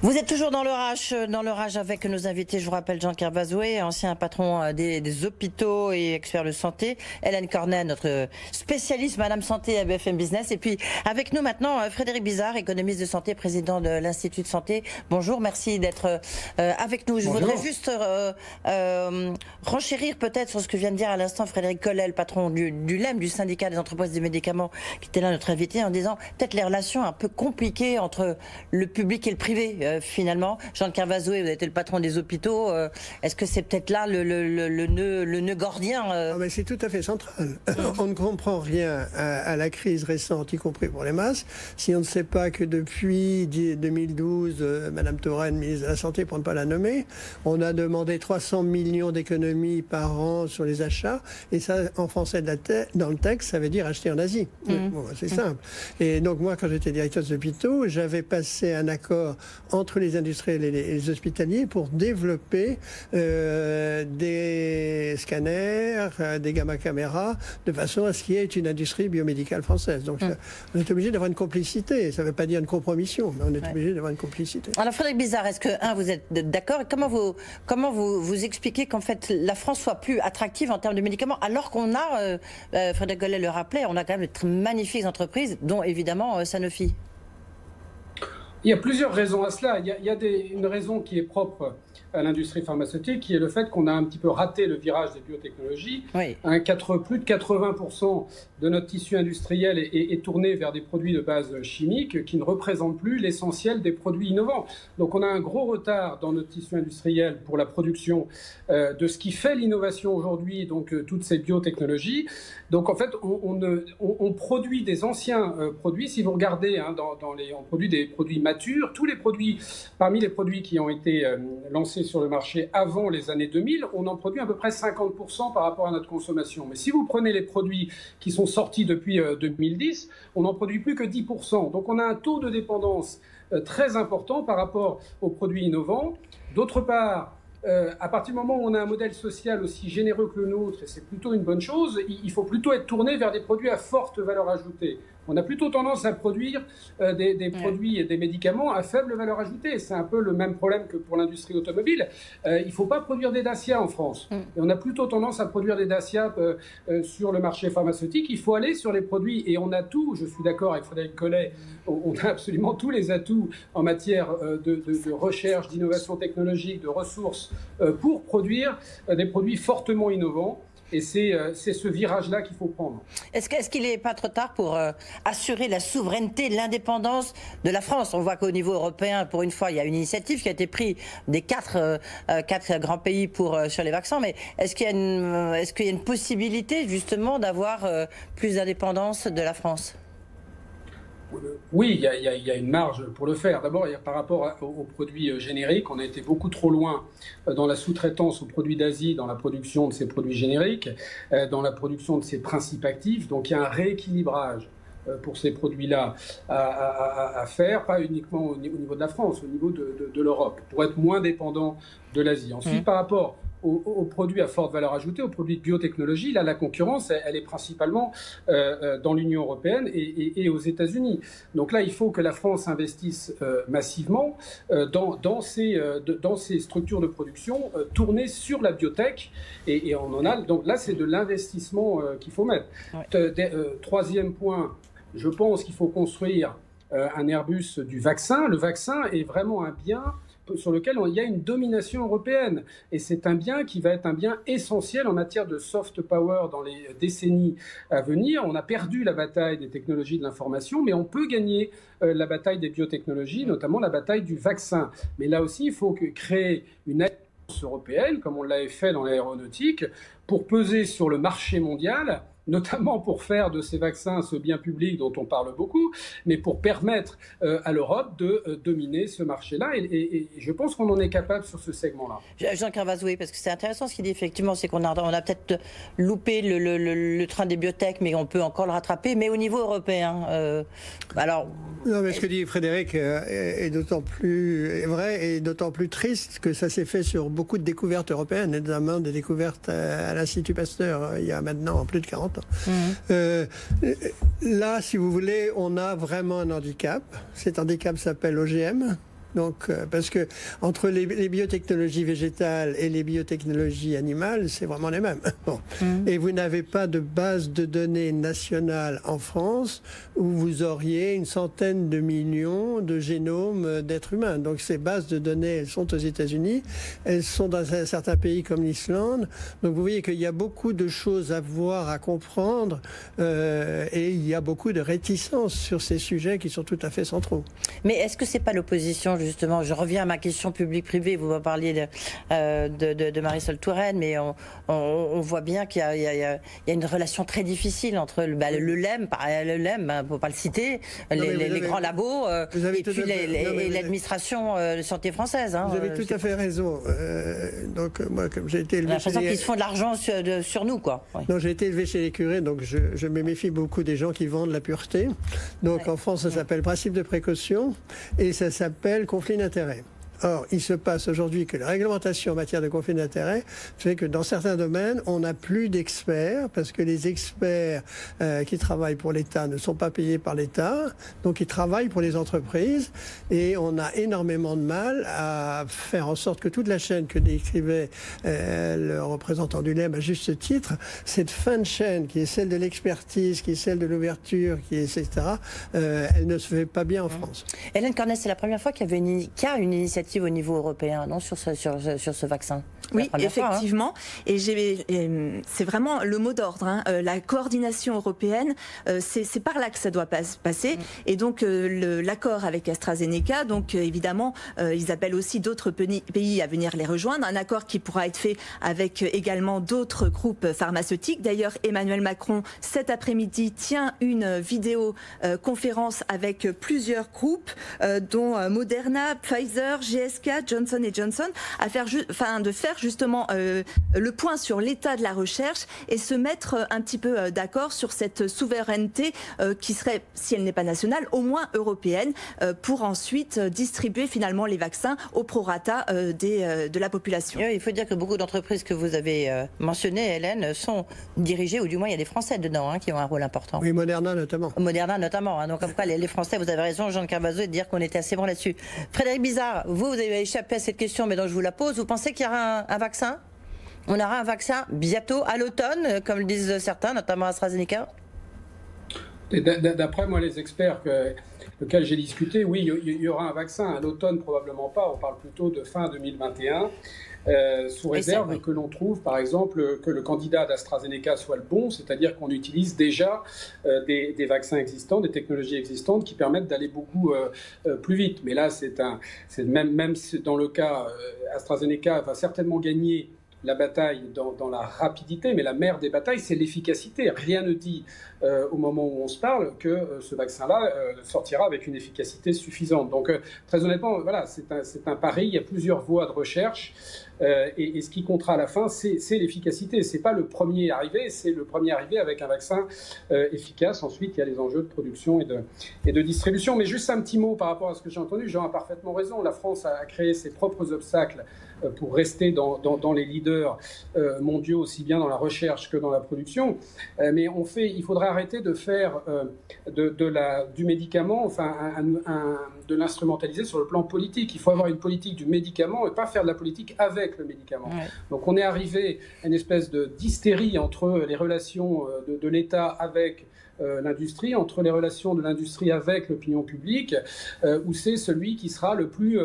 Vous êtes toujours dans l'orage avec nos invités. Je vous rappelle Jean Kervazoué, ancien patron des hôpitaux et expert de santé. Hélène Cornet, notre spécialiste Madame Santé à BFM Business. Et puis avec nous maintenant Frédéric Bizard, économiste de santé, président de l'Institut de santé. Bonjour, merci d'être avec nous. Je voudrais juste renchérir peut-être sur ce que vient de dire à l'instant Frédéric Collet, le patron du LEM, du syndicat des entreprises des médicaments, qui était là notre invité, en disant peut-être les relations un peu compliquées entre le public et le privé. Finalement, Jean Kervazoué, vous avez été le patron des hôpitaux. Est-ce que c'est peut-être là le nœud gordien C'est tout à fait central. On ne comprend rien à la crise récente, y compris pour les masses, si on ne sait pas que depuis 2012, Madame Touraine, ministre de la Santé, pour ne pas la nommer, on a demandé 300 millions d'économies par an sur les achats. Et ça, en français dans le texte, ça veut dire acheter en Asie. Bon, c'est simple. Et donc moi, quand j'étais directeur des hôpitaux, j'avais passé un accord entre les industriels et les hospitaliers pour développer des scanners, des gamma caméras, de façon à ce qu'il y ait une industrie biomédicale française. Donc on est obligé d'avoir une complicité. Ça ne veut pas dire une compromission, mais on est obligé d'avoir une complicité. Alors Frédéric Bizard, est-ce que, vous êtes d'accord? Et comment vous expliquez qu'en fait la France soit plus attractive en termes de médicaments, alors qu'on a, Frédéric Collet le rappelait, on a quand même de magnifiques entreprises, dont évidemment Sanofi? Il y a plusieurs raisons à cela. Il y a une raison qui est propre à l'industrie pharmaceutique, qui est le fait qu'on a un petit peu raté le virage des biotechnologies. Oui. Plus de 80% de notre tissu industriel est tourné vers des produits de base chimique qui ne représentent plus l'essentiel des produits innovants. Donc on a un gros retard dans notre tissu industriel pour la production de ce qui fait l'innovation aujourd'hui, donc toutes ces biotechnologies. Donc en fait, on produit des anciens produits. Si vous regardez, on produit des produits matures. Tous les produits, parmi les produits qui ont été lancés sur le marché avant les années 2000, on en produit à peu près 50% par rapport à notre consommation. Mais si vous prenez les produits qui sont sortis depuis 2010, on n'en produit plus que 10%. Donc on a un taux de dépendance très important par rapport aux produits innovants. D'autre part, à partir du moment où on a un modèle social aussi généreux que le nôtre, et c'est plutôt une bonne chose, il faut plutôt être tourné vers des produits à forte valeur ajoutée. On a plutôt tendance à produire des produits et des médicaments à faible valeur ajoutée. C'est un peu le même problème que pour l'industrie automobile. Il ne faut pas produire des Dacia en France. Et on a plutôt tendance à produire des Dacia sur le marché pharmaceutique. Il faut aller sur les produits. Et on a tout, je suis d'accord avec Frédéric Collet, on a absolument tous les atouts en matière de recherche, d'innovation technologique, de ressources pour produire des produits fortement innovants. Et c'est ce virage-là qu'il faut prendre. Est-ce qu'il n'est pas trop tard pour assurer la souveraineté, l'indépendance de la France? On voit qu'au niveau européen, pour une fois, il y a une initiative qui a été prise des quatre grands pays sur les vaccins. Mais est-ce qu'il y a une possibilité justement d'avoir plus d'indépendance de la France? Oui, il y a une marge pour le faire. D'abord, par rapport aux produits génériques, on a été beaucoup trop loin dans la sous-traitance aux produits d'Asie, dans la production de ces produits génériques, dans la production de ces principes actifs. Donc il y a un rééquilibrage pour ces produits-là à faire, pas uniquement au niveau de la France, au niveau de l'Europe, pour être moins dépendant de l'Asie. Ensuite, par rapport aux produits à forte valeur ajoutée, aux produits de biotechnologie, là, la concurrence, elle est principalement dans l'Union européenne et aux États-Unis. Donc là, il faut que la France investisse massivement dans ces structures de production tournées sur la biotech. Et on en a. Donc là, c'est de l'investissement qu'il faut mettre. Troisième point, je pense qu'il faut construire un Airbus du vaccin. Le vaccin est vraiment un bien sur lequel il y a une domination européenne. Et c'est un bien qui va être un bien essentiel en matière de soft power dans les décennies à venir. On a perdu la bataille des technologies de l'information, mais on peut gagner la bataille des biotechnologies, notamment la bataille du vaccin. Mais là aussi, il faut créer une alliance européenne, comme on l'avait fait dans l'aéronautique, pour peser sur le marché mondial, notamment pour faire de ces vaccins ce bien public dont on parle beaucoup, mais pour permettre à l'Europe de dominer ce marché-là. Et je pense qu'on en est capable sur ce segment-là. Jean Kervazoué, parce que c'est intéressant ce qu'il dit, effectivement, c'est qu'on a peut-être loupé le train des biotech, mais on peut encore le rattraper, mais au niveau européen. Non, mais ce que dit Frédéric est d'autant plus vrai et d'autant plus triste que ça s'est fait sur beaucoup de découvertes européennes, notamment des découvertes à l'Institut Pasteur, il y a maintenant plus de 40 ans. Là, si vous voulez, on a vraiment un handicap. Cet handicap s'appelle OGM. Donc, parce que entre les biotechnologies végétales et les biotechnologies animales, c'est vraiment les mêmes. Bon. Et vous n'avez pas de base de données nationale en France où vous auriez une centaine de millions de génomes d'êtres humains. Donc ces bases de données, elles sont aux États-Unis, elles sont dans certains pays comme l'Islande. Donc vous voyez qu'il y a beaucoup de choses à voir, à comprendre, et il y a beaucoup de réticences sur ces sujets qui sont tout à fait centraux. Mais est-ce que c'est pas l'opposition, justement? Je reviens à ma question publique-privée. Vous parliez de Marisol Touraine, mais on voit bien qu'il y a une relation très difficile entre le LEM, faut pas le citer, les grands labos, et puis l'administration de santé française. Vous avez tout à fait raison. Donc moi, comme j'ai été élevé, j'ai l'impression qu'ils se font de l'argent sur nous, quoi. Oui. Non, j'ai été élevé chez les curés, donc je me méfie beaucoup des gens qui vendent la pureté. Donc en France, ça s'appelle principe de précaution et ça s'appelle conflit d'intérêts. Or, il se passe aujourd'hui que la réglementation en matière de conflit d'intérêts fait que dans certains domaines, on n'a plus d'experts parce que les experts qui travaillent pour l'État ne sont pas payés par l'État, donc ils travaillent pour les entreprises et on a énormément de mal à faire en sorte que toute la chaîne que décrivait le représentant du LEM à juste titre, cette fin de chaîne qui est celle de l'expertise, qui est celle de l'ouverture, qui est etc., elle ne se fait pas bien en France. Hélène Cornet, c'est la première fois qu'il y a une initiative au niveau européen, non, sur ce vaccin? Oui, effectivement. Et c'est vraiment le mot d'ordre. Hein. La coordination européenne, c'est par là que ça doit passer. Et donc l'accord avec AstraZeneca, donc évidemment, ils appellent aussi d'autres pays à venir les rejoindre. Un accord qui pourra être fait avec également d'autres groupes pharmaceutiques. D'ailleurs, Emmanuel Macron, cet après-midi, tient une vidéoconférence avec plusieurs groupes, dont Moderna, Pfizer, GSK, Johnson & Johnson, de faire justement le point sur l'état de la recherche et se mettre un petit peu d'accord sur cette souveraineté qui serait, si elle n'est pas nationale, au moins européenne, pour ensuite distribuer finalement les vaccins au prorata de la population. Il faut dire que beaucoup d'entreprises que vous avez mentionnées, Hélène, sont dirigées, ou du moins il y a des Français dedans qui ont un rôle important. Oui, Moderna notamment. Moderna notamment. Donc comme quoi les Français, vous avez raison, Jean Carvazo, de dire qu'on était assez bon là-dessus. Frédéric Bizard, vous avez échappé à cette question, mais donc je vous la pose. Vous pensez qu'il y aura un vaccin? On aura un vaccin bientôt, à l'automne, comme le disent certains, notamment AstraZeneca? D'après moi, les experts lesquels j'ai discuté, oui, il y aura un vaccin. À l'automne, probablement pas. On parle plutôt de fin 2021. Sous réserve que l'on trouve, par exemple, que le candidat d'AstraZeneca soit le bon, c'est-à-dire qu'on utilise déjà des vaccins existants, des technologies existantes qui permettent d'aller beaucoup plus vite. Mais là, même dans le cas, AstraZeneca va certainement gagner la bataille dans la rapidité, mais la mère des batailles, c'est l'efficacité. Rien ne dit au moment où on se parle que ce vaccin-là sortira avec une efficacité suffisante. Donc, très honnêtement, voilà, c'est un pari. Il y a plusieurs voies de recherche. Et ce qui comptera à la fin, c'est l'efficacité. Ce n'est pas le premier arrivé, c'est le premier arrivé avec un vaccin efficace. Ensuite, il y a les enjeux de production et de distribution. Mais juste un petit mot par rapport à ce que j'ai entendu. Jean a parfaitement raison. La France a créé ses propres obstacles pour rester dans les leaders mondiaux, aussi bien dans la recherche que dans la production. Mais il faudrait arrêter de faire du médicament, de l'instrumentaliser sur le plan politique. Il faut avoir une politique du médicament et pas faire de la politique avec le médicament. Ouais. Donc on est arrivé à une espèce d'hystérie entre les relations de l'État avec l'industrie, entre les relations de l'industrie avec l'opinion publique, où c'est celui qui sera le plus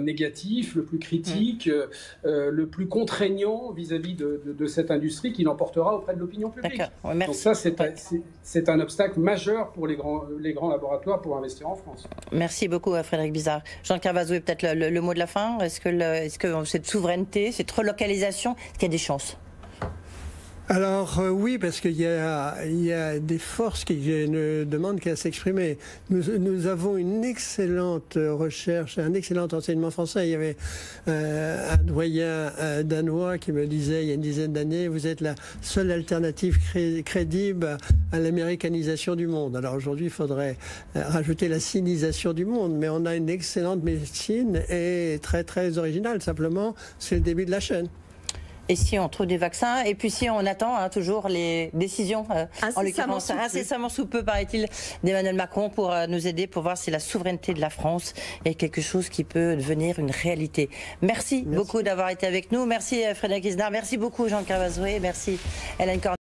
négatif, le plus critique, le plus contraignant vis-à-vis de cette industrie qui l'emportera auprès de l'opinion publique. Ouais, merci. Donc ça, c'est un obstacle majeur pour les grands laboratoires pour investir en France. Merci beaucoup à Frédéric Bizard. Jean Carvazo, peut-être le mot de la fin. Est-ce que cette souveraineté, cette relocalisation, est-ce qu'il y a des chances ? Alors oui, parce qu'il y a des forces qui ne demandent qu'à s'exprimer. Nous avons une excellente recherche, un excellent enseignement français. Il y avait un doyen danois qui me disait il y a une dizaine d'années, vous êtes la seule alternative crédible à l'américanisation du monde. Alors aujourd'hui, il faudrait rajouter la sinisation du monde, mais on a une excellente médecine et très très originale. Simplement, c'est le début de la chaîne. Et si on trouve des vaccins, et puis si on attend toujours les décisions, en l'occurrence incessamment sous peu, paraît-il, d'Emmanuel Macron pour nous aider, pour voir si la souveraineté de la France est quelque chose qui peut devenir une réalité. Merci beaucoup d'avoir été avec nous. Merci Frédéric Isnard, merci beaucoup Jean Kervazoué, merci Hélène Cornet.